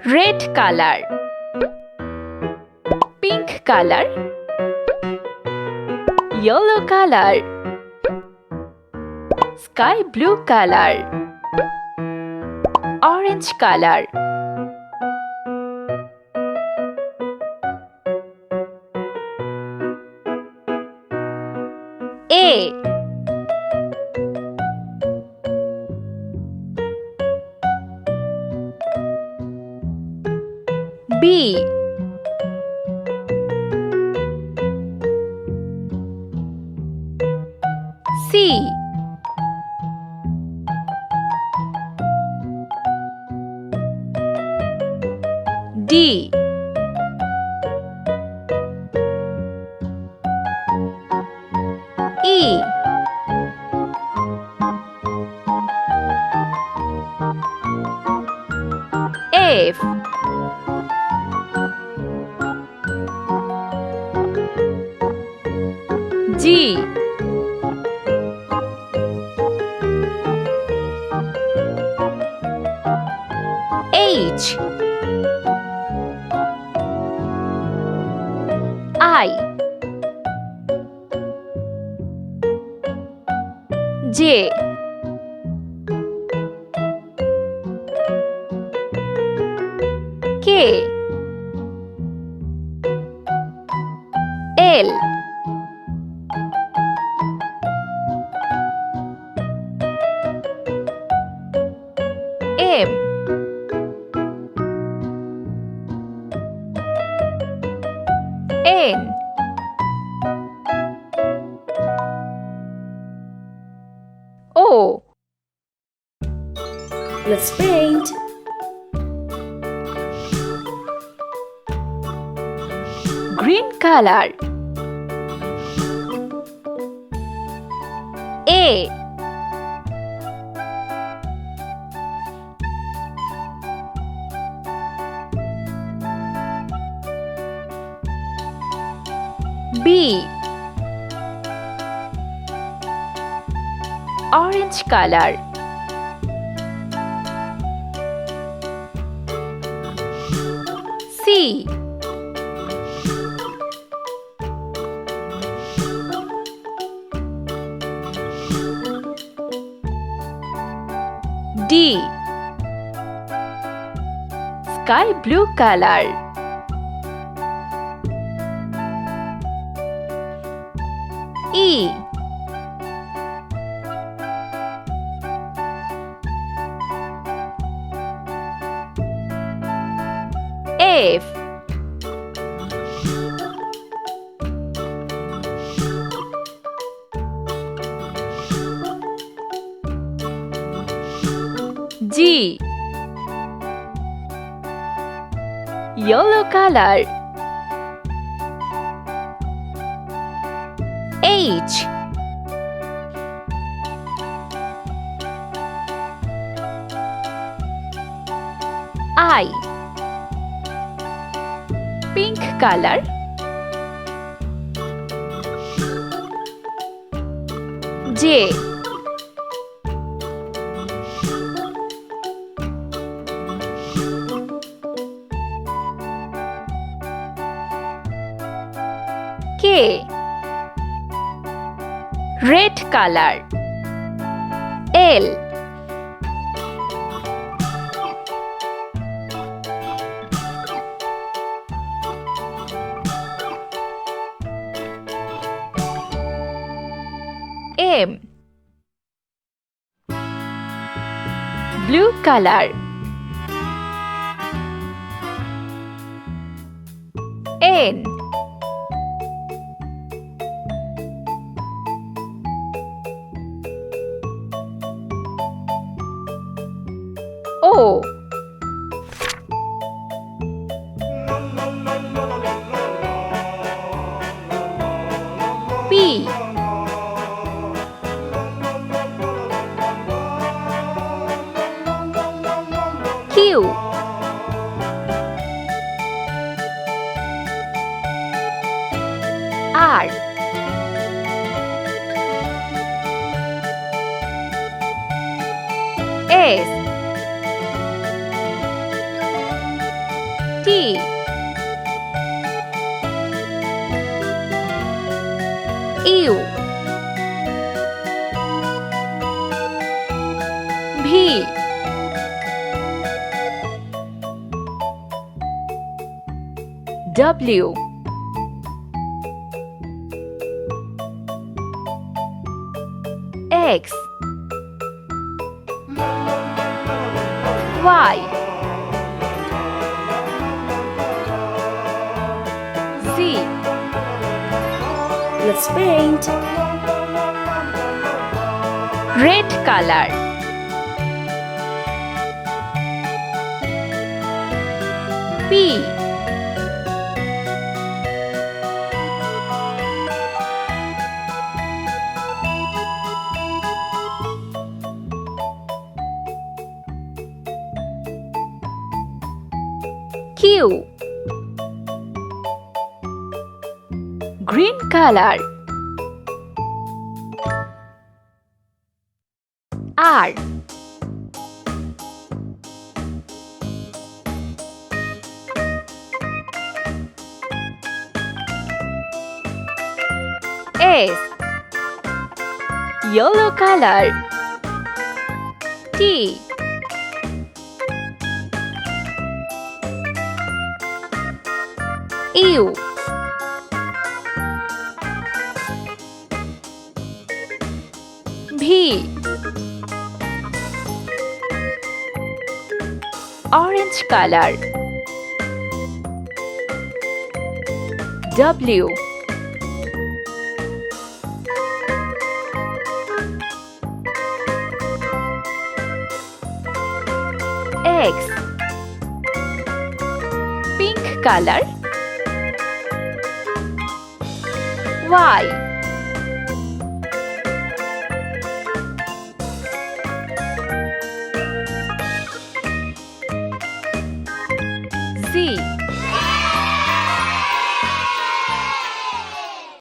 red color, pink color, yellow color, sky blue color, orange color. A B C D E F G H I J K L M N O. Let's paint. Green color. A B orange color. C D sky blue color. E F G yellow color. H I pink color. J K red color. L M blue color. N O P Q R S T U V W X Y Z. Let's paint. Red color. P Q. Green color. R S. Yellow color. T U V. Orange color. W X. Pink color. Y Z.